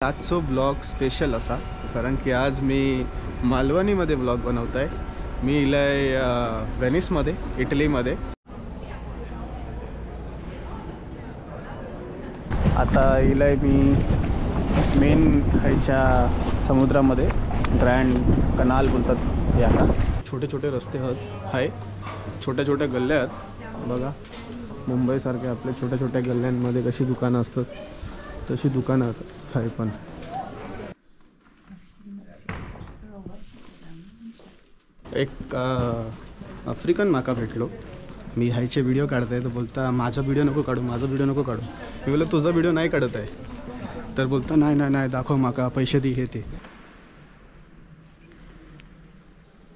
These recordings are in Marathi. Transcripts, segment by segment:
आजचो ब्लॉग स्पेशल असा कारण की आज मी मालवणीमध्ये ब्लॉग बनवत आहे। मी इलाय वेनिसमध्ये, इटलीमध्ये। आता इलाय मी मेन ह्याच्या समुद्रामध्ये, ग्रँड कनाल बोलतात याला। छोटे छोटे रस्ते आहे, छोट्या छोट्या गल्ल्या आहेत बघा। मुंबईसारख्या आपल्या छोट्या छोट्या गल्ल्यांमध्ये कशी दुकानं असतात तशी दुकानं आहे। पण एक आफ्रिकन माका भेटलो। मी ह्याचे व्हिडिओ काढते तर बोलता माझा व्हिडिओ नको काढू, माझा व्हिडिओ नको काढू। मी बोललो तुझा व्हिडिओ नाही काढत आहे। तर बोलता नाही नाही नाही दाखव माका, पैसे दे हे ते।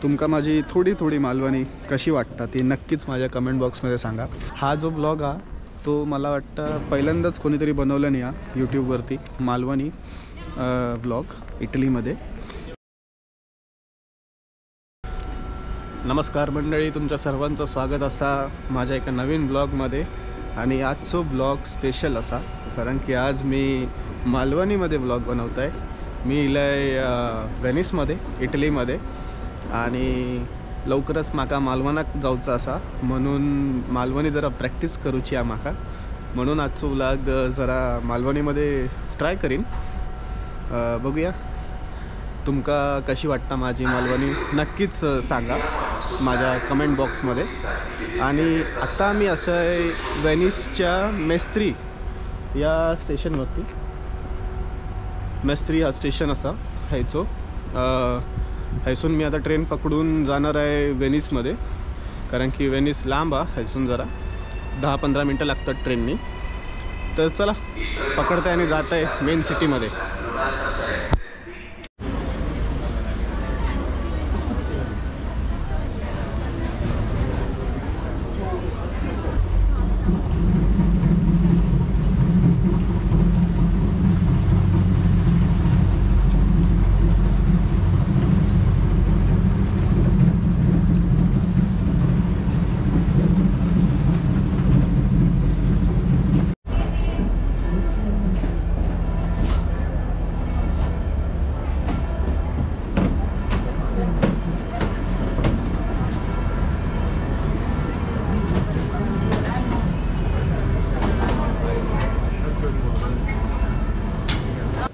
तुमका माझी थोडी थोडी मालवणी कशी वाटतं ती नक्कीच माझ्या कमेंट बॉक्समध्ये सांगा। हा जो ब्लॉग आहे तो मला वाटतं पहिल्यांदाच कोणीतरी बनवलं नाही आहे यूट्यूबवरती, मालवणी ब्लॉग इटलीमध्ये। नमस्कार मंडळी, तुमच्या सर्वांचं स्वागत असा माझ्या एका नवीन ब्लॉगमध्ये। आणि आजचो ब्लॉग स्पेशल असा कारण की आज मी मालवणीमध्ये ब्लॉग बनवत आहे। मी इलाय वेनिसमध्ये, इटलीमध्ये। आणि लवकरच माका मालवणाक जाऊचं असा, म्हणून मालवणी जरा प्रॅक्टिस करूची आहे माका। म्हणून आजचो ब्लॉग जरा मालवणीमध्ये ट्राय करीन। बघूया तुमका कशी वाटतं माझी मालवणी, नक्कीच सांगा माझ्या कमेंट बॉक्समध्ये। आणि आता मी असं आहे वेनिसच्या मेस्त्री या स्टेशनवरती। मेस्त्री हा स्टेशन असा ह्याचो। ह्यासून मी आता ट्रेन पकडून जाणार आहे वेनिसमध्ये, कारण की वेनिस लांब आहे ह्यासून, जरा 10-15 मिनटं लागतात ट्रेननी। तर चला पकडते आणि जात आहे मेन सिटीमध्ये।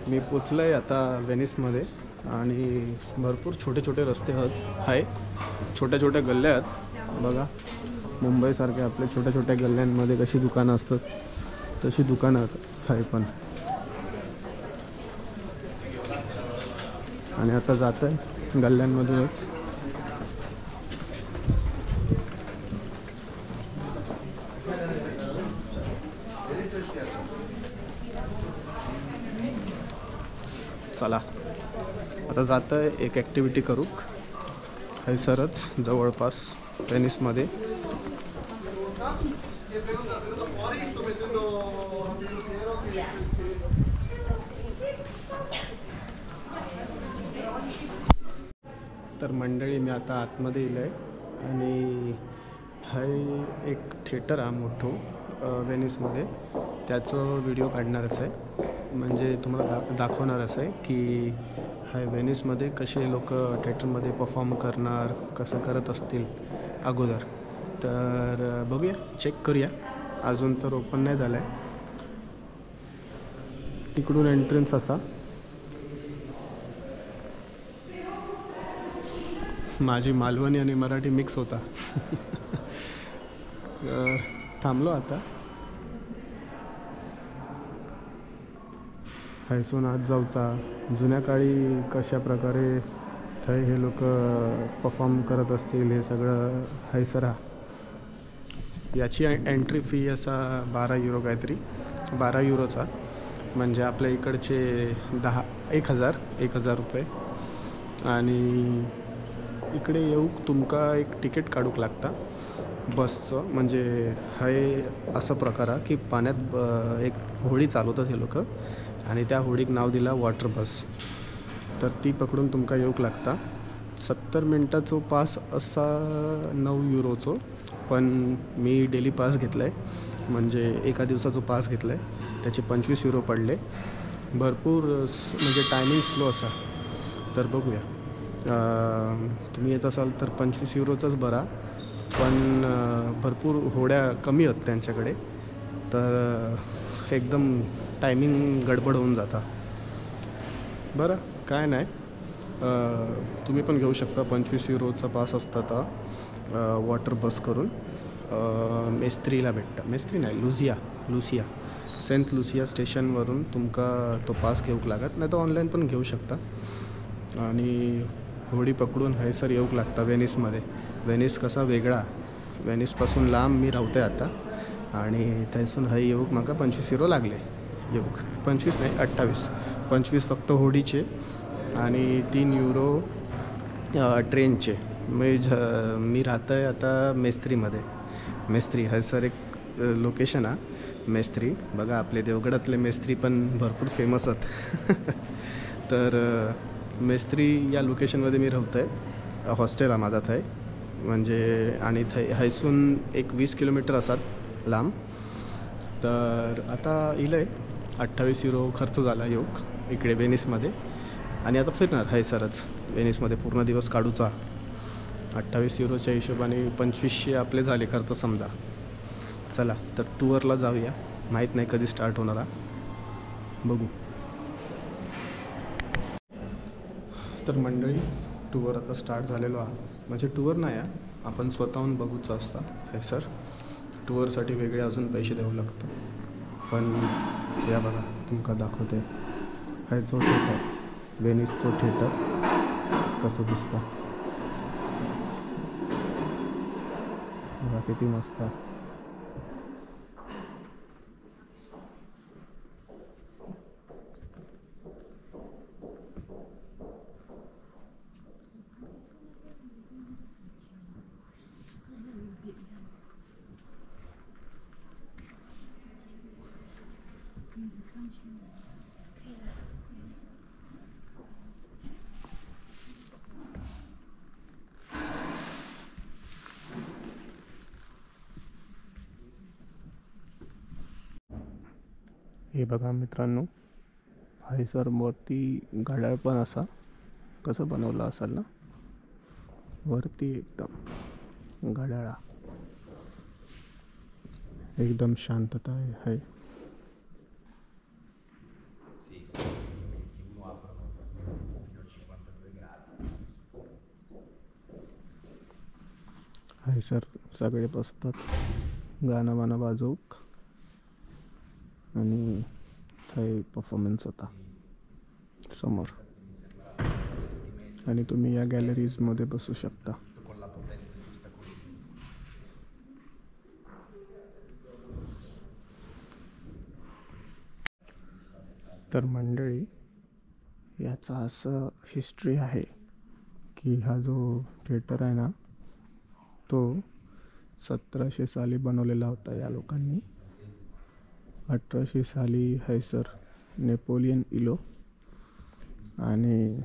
मी पोचलो आहे आता वेनिसमध्ये आणि भरपूर छोटे छोटे रस्ते आहे, छोट्या छोट्या गल्ल्या आहेत बघा। मुंबईसारख्या आपल्या छोट्या छोट्या गल्ल्यांमध्ये कशी दुकानं असतात तशी दुकानं आहे पण। आणि आता जात आहे गल्ल्यांमधूनच। चला आता जात आहे एक ॲक्टिव्हिटी करूक हैसरच जवळपास वेनिसमध्ये। तर मंडळी मी आता आतमध्ये येलो आहे आणि हाय एक थिएटर आहे मोठं वेनिसमध्ये, त्याचं व्हिडिओ काढणारच आहे। म्हणजे तुम्हाला दाखवणारच आहे की हाय वेनिसमध्ये कसे लोक थिएटरमध्ये परफॉर्म करणार, कसं करत असतील अगोदर। तर बघूया, चेक करूया। अजून तर ओपन नाही झालं आहे। तिकडून एंट्रन्स असा। माझी मालवणी आणि मराठी मिक्स होता। थांबलो आता। हैसून आज जाऊचा जुन्या काळी कशा प्रकारे थंय हे लोक परफॉर्म करत असतील हे सगळं हैसरा। याची एंट्री फी असा 12 युरो काहीतरी, 12 युरोचा, म्हणजे आपल्या इकडचे 1,000 रुपये। आणि इकडे येऊक तुमका एक तिकीट काढूक लागता बसचं। म्हणजे हे असं प्रकार आहे की पाण्यात एक होडी चालवतात हे लोक आणि त्या होडीक नाव दिला वॉटर बस। तर ती पकडून तुमका येऊक लागता। 70 मिनटाचो पास असा 9 युरोचो, पण मी डेली पास घेतला आहे, म्हणजे एका दिवसाचा पास घेतला आहे, त्याचे 25 युरो पडले। भरपूर म्हणजे टायमिंग स्लो असा. तर बघूया. तुम्ही येत असाल तर 25 युरोचाच बरा, पण भरपूर होड्या कमी आहेत त्यांच्याकडे, तर एकदम टायमिंग गडबड होऊन जाता. बरं काय नाही, तुम्ही पण घेऊ शकता. 25 युरोचा पास असता तर वॉटर बस करून मेस्त्रीला भेटतं. मेस्त्री नाही, लुसिया सेंट लुसिया स्टेशनवरून तुमका तो पास घेऊक लागत, नाही तर ऑनलाईन पण घेऊ शकता. आणि होडी पकडून हयसर येऊक लागता व्हेनिसमध्ये. व्हेनिस कसा वेगळा, व्हेनिसपासून लांब मी राहते आता, आणि थंयसून हय येऊक म्हाका 25 युरो लागले येऊक. 25 नाही, 28. 25 फक्त होडीचे आणि 3 युरो ट्रेनचे. मी राहतो आहे आता मेस्त्रीमध्ये. मेस्त्री हयसर एक लोकेशन आहे मेस्त्री. बघा आपले देवगडातले मेस्त्री पण भरपूर फेमस आहेत. तर मेस्त्री या लोकेशनमध्ये मी राहतो आहे. हॉस्टेल आहे माझा थंय, म्हणजे आणि हयसून एक 20 किलोमीटर असतात लांब. तर आता इलं आहे 28 युरो खर्च झाला योग इकडे व्हेनिसमध्ये, आणि आता फिरणार हयसरच व्हेनिसमध्ये पूर्ण दिवस काढूचा. 28 युरोच्या हिशोबाने 2500 आपले झाले खर्च समजा. चला तर टूरला जाऊया. माहीत नाही कधी स्टार्ट होणार, बघू. तर मंडळी, टूर आता स्टार्ट झालेलो आहे. म्हणजे टूर नाही आहे, आपण स्वतःहून बघूचं असतात हे सर. टूरसाठी वेगळे अजून पैसे द्यावं लागतं. पण या बघा तुमका दाखवते आहे जो थिएटर, व्हेनिसचं थिएटर कसं दिसतं. बघा किती मस्त आहे. हे बघा मित्रांनो, हयसर वरती घड्याळ पण असा. कसं बनवलं असाल ना वरती, एकदम घड्याळा, एकदम शांतता आहे. हयसर सगळे बसतात गाणं वाणं वाजवूक, आणि थंय परफॉर्मन्स होता समोर. आणि तुम्ही या गॅलरीजमध्ये बसू शकता. तर मंडळी, याचा असं हिस्ट्री आहे की हा जो थिएटर आहे ना, तो 1700 साली बनवलेला होता या लोकांनी. 1800 साली हयसर नेपोलियन इलो, आणि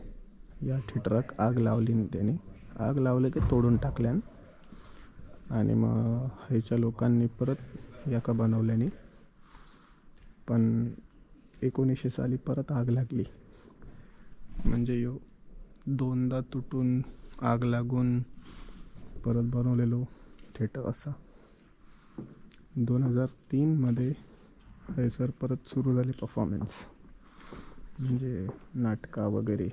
या थिएटराक आग लावली त्यांनी. आग लावले की तोडून टाकल्यान, आणि मग हयच्या लोकांनी परत याका बनवल्यानी. पण 1900 साली परत आग लागली. म्हणजे यो दोनदा तुटून आग लागून परत बनवलेलो थिएटर असा. 2003मध्ये हयसर परत सुरू झाले परफॉर्मन्स, म्हणजे नाटका वगैरे.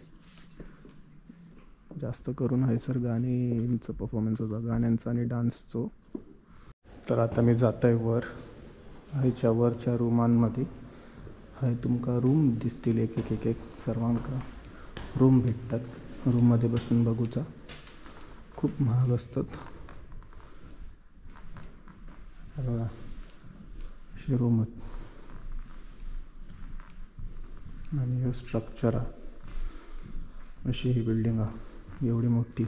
जास्त करून हयसर गाण्यांचं परफॉर्मन्स होता, गाण्यांचं आणि डान्सचं. तर आता मी जात आहे वर, हयच्या वरच्या रूमांमध्ये. हय तुमका रूम दिसतील, एक एक एक एक सर्वांका रूम भेटतात. रूममध्ये बसून बघूचा. खूप महाग असतात. बघा अशी रूम आहेत, आणि हे स्ट्रक्चर आहे. अशी ही बिल्डिंग आहे एवढी मोठी.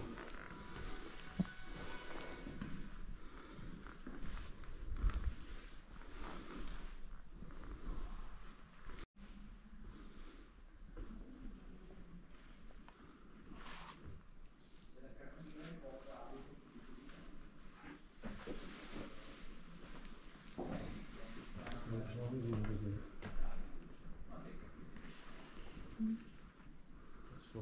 आता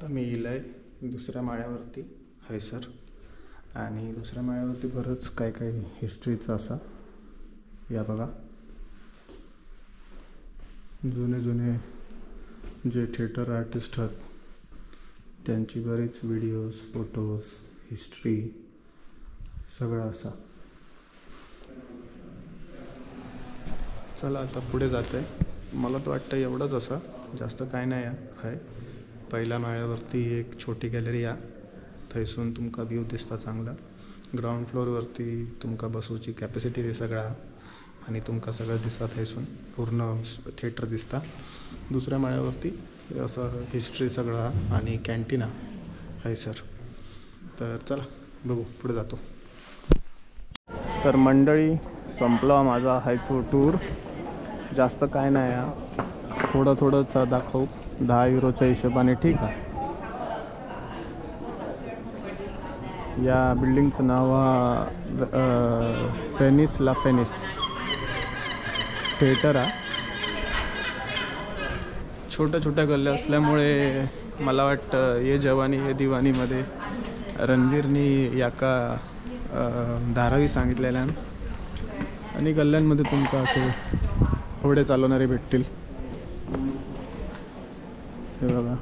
मी येईल दुसऱ्या माळ्यावरती आहे सर. आणि दुसऱ्या माळ्यावरती बरंच काय काय हिस्ट्रीचं असा. या बघा, जुने जुने जे थिएटर आर्टिस्ट आहेत त्यांची बरेच व्हिडिओज, फोटोज, हिस्ट्री सगळं असा. चला आता पुढे जात आहे. मला तर वाटतं एवढंच असं, जास्त काय नाही आहे. पहिल्या माळ्यावरती एक छोटी गॅलरी आहे, थंयसून तुमका व्ह्यू दिसता चांगला. ग्राउंड फ्लोअरवरती तुमका बसूची कॅपॅसिटी ते सगळा आणि तुमका सगळं दिसता, थंयसून पूर्ण थिएटर दिसता. दुसऱ्या माळ्यावरती असं हिस्ट्री सगळं आणि कॅन्टीन आहे सर. तर चला बघू, पुढे जातो. तर मंडळी, संपला माझा हायचो टूर. जास्त काय नाही आहे, थोडंच दाखवू 10 युरोच्या हिशोबाने, ठीक आहे. या बिल्डिंगचं नाव फेनिस ला फेनिस थिएटर आहे. छोट्या छोट्या गल्ल्या असल्यामुळे मला वाटतं ये जवानी ये दिवानीमध्ये रणवीरनी याका धारावी सांगितलेल्या. आणि गल्ल्यांमध्ये तुमका असे घोडे चालवणारे भेटतील. हे बघा,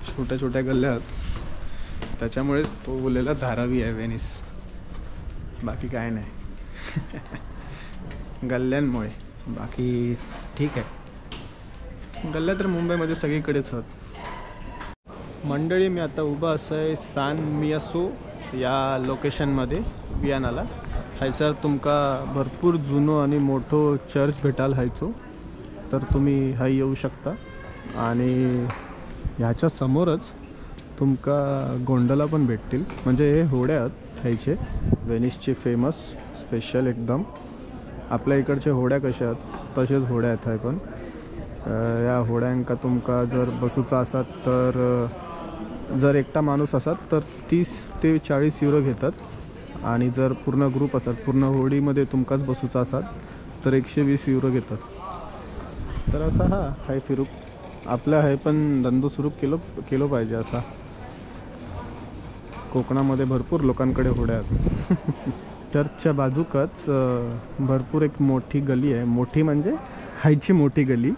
छोट्या छोट्या गल्ल्या आहेत, त्याच्यामुळेच तो बोललेला धारावी आहे वेनिस. बाकी काय नाही गल्ल्यांमुळे. बाकी ठीक आहे, गल्ल्या तर मुंबईमध्ये सगळीकडेच आहेत. मंडळी, मी आता उभा असं आहे सान मियासो या लोकेशनमध्ये वियानाला. हायसर तुमका भरपूर जुनो आणि मोठो चर्च भेटाल हायचो, तर तुम्ही हाय येऊ शकता. आणि ह्याच्या समोरच तुमका गोंडला पण भेटतील. म्हणजे हे होड्या आहेत ह्याचे, वेनिसचे फेमस स्पेशल एकदम. आपल्या इकडच्या होड्या कशा आहेत तसेच होड्या आहेत आहे. पण या होड्यांका तुमका जर बसूचा असात तर, जर एकटा माणूस असत तर 30 ते 40 युरो घेतात. आणि जर पूर्ण ग्रुप असतात, पूर्ण होडीमध्ये तुमकाच बसूचा असात तर 120 युरो घेतात. तर असा हाय फिरू आपला आहे. पण धंदो सुरू केलो पाहिजे असा. कोकणामध्ये भरपूर लोकांकडे होड्या आहेत. चर्चच्या बाजूकच भरपूर एक मोठी गली आहे. मोठी म्हणजे हायची मोठी गली,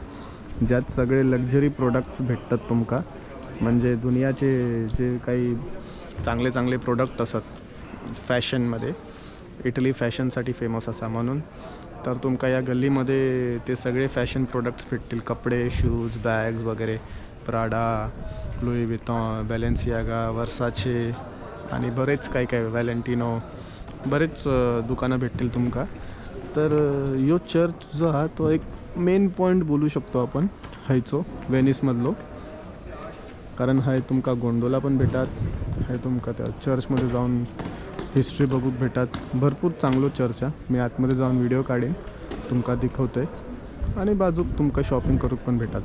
ज्यात सगळे लक्झरी प्रोडक्ट्स भेटतात तुमका. म्हणजे दुनियाचे जे काही चांगले चांगले प्रोडक्ट असतात फॅशनमध्ये, इटली फॅशनसाठी फेमस असा म्हणून, तर तुमका या गल्लीमध्ये ते सगळे फॅशन प्रोडक्ट्स भेटतील. कपडे, शूज, बॅग्स वगैरे, प्राडा, लुई विटॉन, बॅलेन्सियागा, वर्साचे आणि बरेच काय काय, व्हॅलेंटिनो, बरेच दुकानं भेटतील तुमका. तर यो चर्च जो हा तो एक मेन पॉईंट बोलू शकतो आपण हायचो वेनिसमधलो. कारण हाय तुमका गोंडोला पण भेटात, हाय तुमका त्या चर्चमध्ये जाऊन हिस्ट्री बघूक भेटात. भरपूर चांगलो चर्च आहे. मी आतमध्ये जाऊन व्हिडिओ काढेन, तुमका दिखवतोय. आणि बाजूक तुमका शॉपिंग करूक पण भेटात.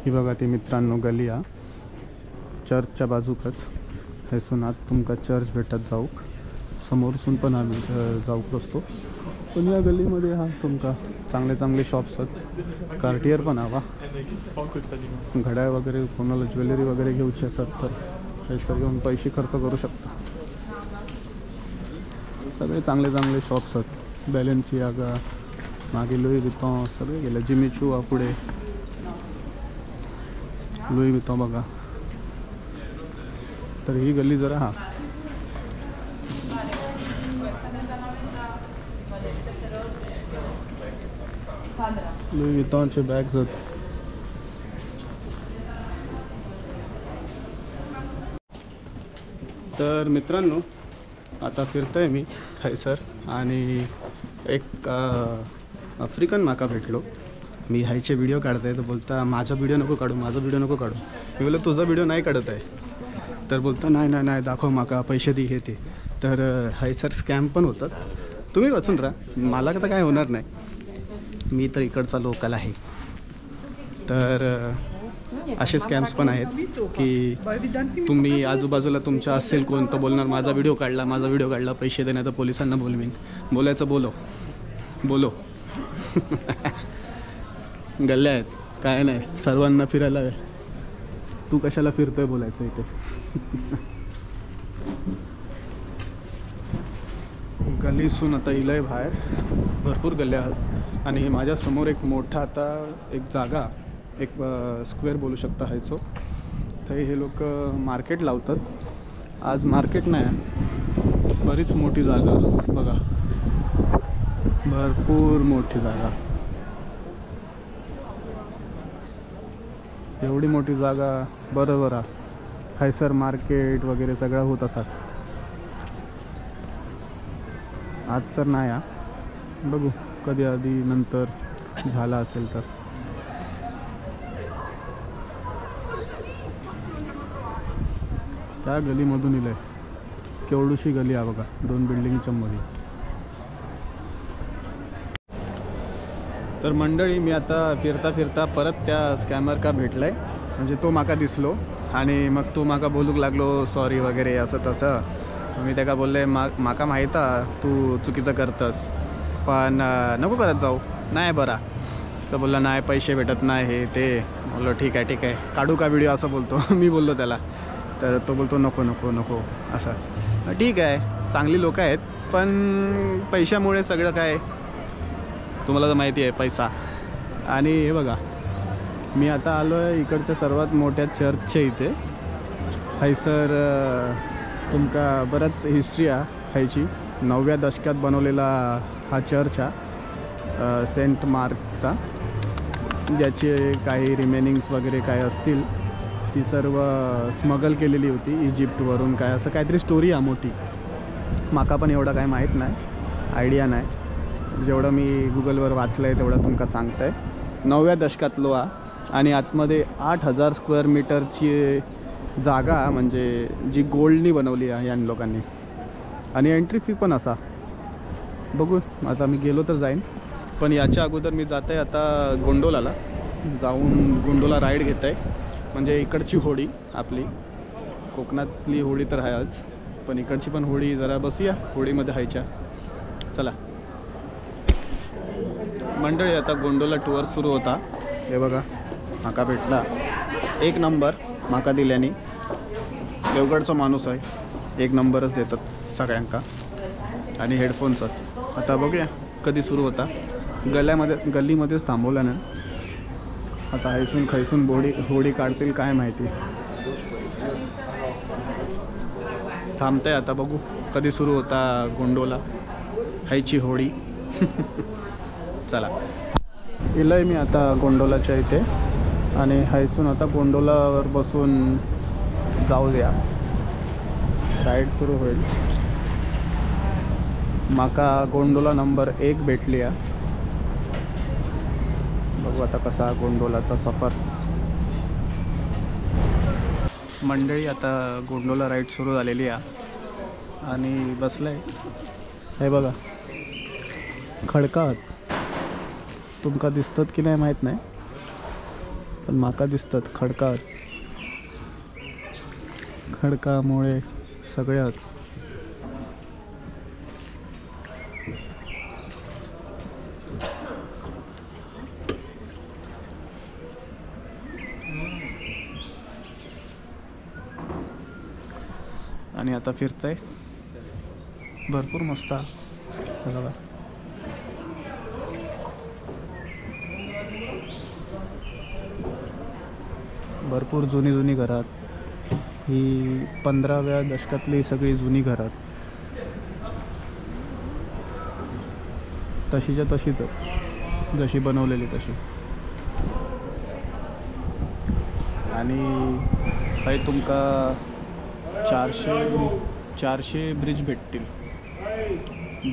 ही बघा ती मित्रांनो गली आ चर्चच्या बाजूकच. हेसून आत तुमका चर्च भेटत जाऊक, समोरसून पण आम्ही जाऊक असतो. पण या गल्लीमध्ये तुमका चांगले चांगले शॉप्स आहेत. कार्टियर पण हवा, घड्याळ वगैरे, कोणाला ज्वेलरी वगैरे घेऊची असतात तर पैसे घेऊन पैसे खर्च करू शकता. सगळे चांगले चांगले शॉप्स आहेत. बॅलेन्सियागा, मागे लुई विटॉन सगळे गेलं. जिमी चू पुढे लुई विटॉन बघा. तर ही गल्ली जरा लुई वितॉनचे बॅग्स आहेत. तर मित्रांनो, आता फिरतोय मी थैसर आणि एक आफ्रिकन माका भेटलो. मी हायचे व्हिडिओ काढतोय तर बोलता माझा व्हिडिओ नको काढू, माझा व्हिडिओ नको काढू. मी बोललो तुझा व्हिडिओ नाही काढत आहे. तर बोलता नाही नाही नाही दाखव माका, पैसे दे हे ते. तर हायसर स्कॅम पण होतात. तुम्ही वाचून राहा, मला तर काय होणार नाही, मी तर इकडचा लोकल आहे. तर असे स्कॅम्स पण आहेत की तुम्ही आजूबाजूला तुमच्या असेल कोण तर बोलणार माझा व्हिडिओ काढला पैसे देण्यात पोलिसांना बोलवीन. बोलायचं बोलो गल्ल्या आहेत, काय नाही, सर्वांना फिरायला आहे. तू कशाला फिरतोय बोलायचं इथे. गल्लीसून आता इलंय बाहेर, भरपूर गल्ल्या आहेत आणि माझ्यासमोर एक मोठा आता एक जागा, एक स्क्वेअर बोलू शकता हायचो. तर हे लोक मार्केट लावतात. आज मार्केट नाही, बरीच मोठी जागा बघा, भरपूर मोठी जागा. एवढी मोठी जागा बरोबर आहे. हायसर मार्केट वगैरे सगळं होत असतात. आज तर नाही आहे, बघू कधी आधी नंतर झाला असेल तर. त्या गलीमधून इलंय, केवढूशी गली आहे बघा, 2 बिल्डिंगच्या मध्ये. तर मंडळी, मी आता फिरता फिरता परत त्या स्कॅमर का भेटलाय. म्हणजे तो माका दिसलो आणि मग तो माका बोलूक लागलो सॉरी वगैरे असं तसं. मी त्याला बोलले माका माहीत आहे तू चुकीचं करतस, पण नको करत जाऊ, नाही बरा. तर बोलला नाही पैसे भेटत नाही हे ते. बोललो ठीक आहे काढू का व्हिडिओ असं बोलतो. मी बोललो त्याला. तर तो बोलतो नको असं. ठीक आहे, चांगली लोक आहेत, पण पैशामुळे सगळं काय तुम्हाला तर माहिती आहे, पैसा. आणि हे बघा, मी आता आलो आहे इकडच्या सर्वात मोठ्या चर्चच्या इथे. हायसर तुमका बरंच हिस्ट्री आहे हायची. 9व्या दशकात बनवलेला हा चर्च आहे सेंट मार्कचा. ज्याचे काही रिमेनिंग्स वगैरे काय असतील ती सर्व स्मगल केलेली होती इजिप्तवरून, काय असं काहीतरी स्टोरी आहे मोठी. माका पण एवढं काय माहीत नाही, आयडिया नाही. जेवढं मी गुगलवर वाचलं आहे तेवढं तुमका सांगतं आहे. 9व्या दशकातलो आहे आणि आतमध्ये 8000 स्क्वेअर मीटरची जागा, म्हणजे जी गोल्डनी बनवली आहे या लोकांनी. आणि एंट्री फी पण असा, बघू आता मी गेलो तर जाईन. पण याच्या अगोदर मी जात आहे आता गोंडोलाला जाऊन गोंडोला राईड घेत आहे. म्हणजे इकडची होडी, आपली कोकणातली होडी तर आहे आज, पण इकडची पण होडी जरा बसूया होडीमध्ये हायच्या. चला मंडळी, आता गोंडोला टूर सुरू होता. हे बघा माका भेटला, एक नंबर माका दिल्याने. देवगडचा माणूस आहे, एक नंबरच देतात सगळ्यांका. आणि हेडफोन्स आहेत. आता बघूया कधी सुरू होता. गल्लीमध्येच थांबवलं ना. आता हैसून खैसून होडी काढतील काय माहिती. थांबतंय आता, बघू कधी सुरू होता गोंडोला हायची होडी. चला इलंय मी आता गोंडोलाच्या इथे आणि हायसून आता गोंडोलावर बसून जाऊ द्या, राईड सुरू होईल. माका गोंडोला नंबर 1 भेटली आहे. बघू आता कसा गोंडोलाचा सफर. मंडळी, आता गोंडोला राईड सुरू झालेली आहे आणि बसलंय. हे बघा खडकात, तुमका दिसतात की नाही माहीत नाही, पण माका दिसतात खडकात. खडकामुळे सगळ्यात आणि आता फिरतंय भरपूर मस्त बघा. भरपूर जुनी घरात, ही 15व्या दशकातली सगळी जुनी घरात, तशीच्या तशीच. जशी बनवलेली तशी. आणि काही तुमका 400 ब्रिज भेटतील.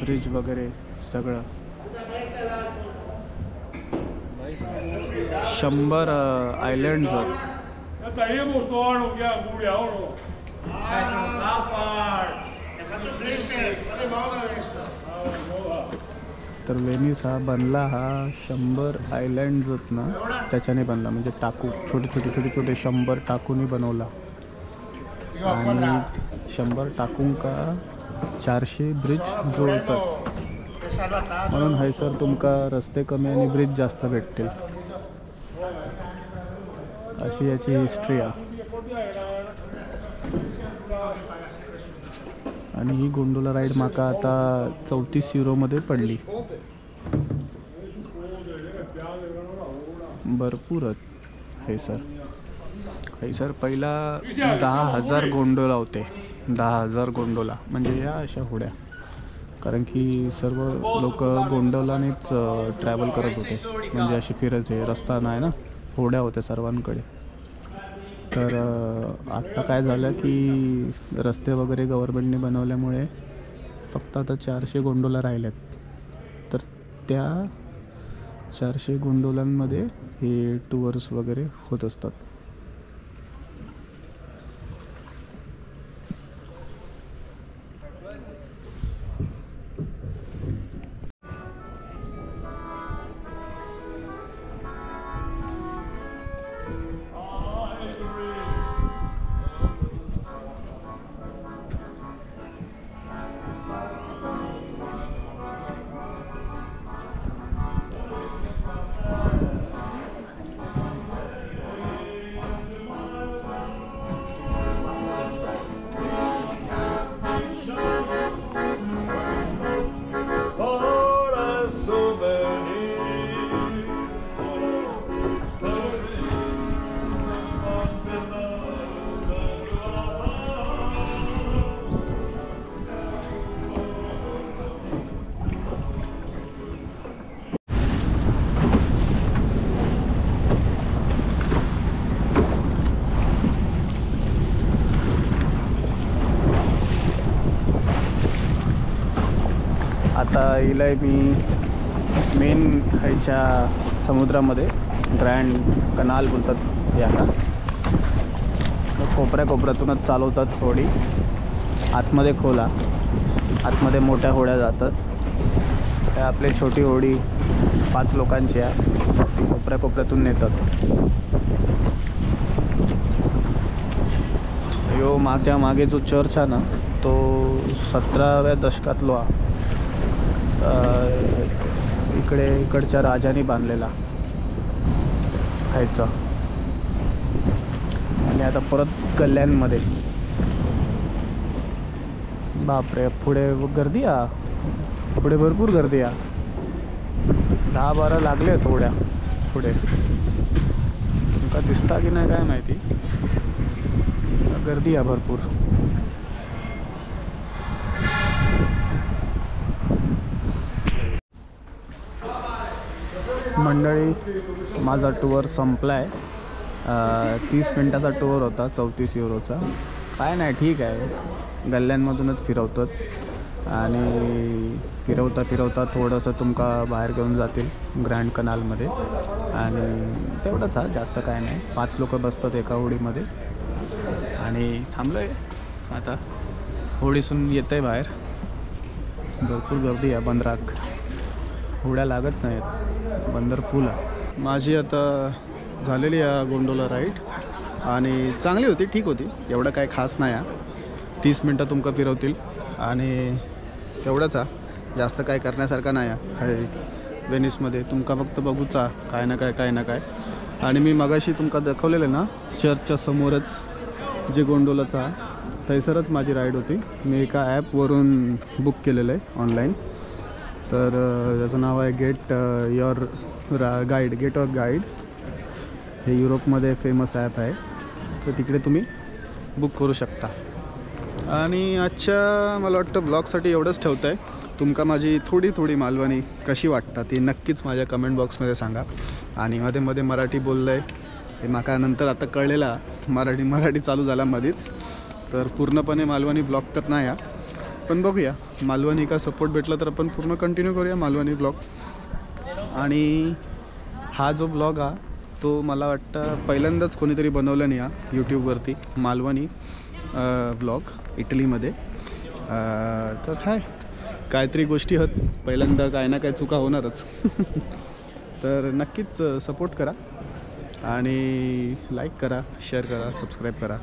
ब्रिज वगैरे सगळं 100 आयलँड्स आहेत. तर वेनिस हा बनला, हा 100 आयलँड्स आहेत ना त्याच्याने बनला. म्हणजे टाकू छोटे 100 टाकूनी बनवला. आणि 100 टाकून का 400 ब्रिज जोडतात. म्हणून हैसर तुमका रस्ते कमी आणि ब्रिज जास्त भेटतील. अशी याची हिस्ट्री आहे. आणि ही गोंडोला राईड माका आता 34 युरोमध्ये पडली. भरपूर हैसर पहिला 10,000 गोंडोला होते. 10,000 गोंडोला म्हणजे या अशा होड्या. कारण की सर्व लोक गोंडोलानेच ट्रॅव्हल करत होते. म्हणजे असे फिरायचे, रस्ता नाही ना, होड्या होत्या सर्वांकडे. तर आत्ता काय झालं की रस्ते वगैरे गव्हर्नमेंटने बनवल्यामुळे फक्त आता 400 गोंडोला राहिल्यात. तर त्या 400 गोंडोलांमध्ये हे टूर्स वगैरे होत असतात. आता इलाय मी मेन ह्याच्या समुद्रामध्ये, ग्रँड कनाल बोलतात याला. कोपऱ्यातूनच चालवतात होडी. आतमध्ये खोला, आतमध्ये मोठ्या होड्या जातात. त्या आपली छोटी होडी 5 लोकांची आहे, कोपऱ्यातून नेतात. यो मागच्या मागे जो चर्च आहे ना तो 17व्या दशकातलो आहे. इकडच्या राजाने बांधलेला खायचा. आणि आता परत कल्याणमध्ये. बापरे, पुढे गर्दी आहे. पुढे भरपूर गर्दी आहे. 10-12 लागले थोड्या पुढे. तुमका दिसता की नाही काय माहिती, गर्दी आहे भरपूर. मंडळी, माझा टूर संपला आहे. 30 मिनटाचा टूर होता, 34 युरोचा. काय नाही, ठीक आहे. गल्ल्यांमधूनच फिरवतात आणि फिरवता थोडंसं तुमका बाहेर घेऊन जातील ग्रँड कनालमध्ये. आणि तेवढंच आहे, जास्त काय नाही. 5 लोक बसतात एका होडीमध्ये. आणि थांबलो आहे आता. होडीसून येतं आहे बाहेर. भरपूर गर्दी आहे बंदरात. होड्या लागत नाहीत, बंदर फुल आहे. माझी आता झालेली आहे गोंडोला राईड आणि चांगली होती, ठीक होती. एवढं काय खास नाही आहे. 30 मिनटं तुमका फिरवतील आणि तेवढंच आहे, जास्त काय करण्यासारखं नाही आहे वेनिसमध्ये. तुमका फक्त बघूचा काय ना काय. आणि मी मगाशी तुमका दाखवलेलं ना, चर्चच्या समोरच जे गोंडोलाचं आहे तैसरच माझी राईड होती. मी एका ॲपवरून बुक केलेलं आहे ऑनलाईन. तर त्याचं नाव आहे गेट युअर गाईड. हे युरोपमध्ये फेमस ॲप आहे. तर तिकडे तुम्ही बुक करू शकता. आणि आजच्या मला वाटतं ब्लॉगसाठी एवढंच ठेवतं आहे. तुमका माझी थोडी मालवणी कशी वाटतं ती नक्कीच माझ्या कमेंट बॉक्समध्ये सांगा. आणि मध्ये मध्ये मराठी बोललं आहे हे माका नंतर आता कळलेला, मराठी चालू झाला मध्येच. तर पूर्णपणे मालवणी ब्लॉग तर नाही आहे, पण बघूया मालवणी का सपोर्ट भेटला तर आपण पूर्ण कंटिन्यू करूया मालवणी ब्लॉग. आणि हा जो ब्लॉग हा तो मला वाटतं पहिल्यांदाच कोणीतरी बनवलं नाही हा यूट्यूबवरती मालवणी ब्लॉग इटलीमध्ये. तर हाय काहीतरी गोष्टी आहेत, पहिल्यांदा काय ना काय चुका होणारच. तर नक्कीच सपोर्ट करा आणि लाईक करा, शेअर करा, सबस्क्राईब करा.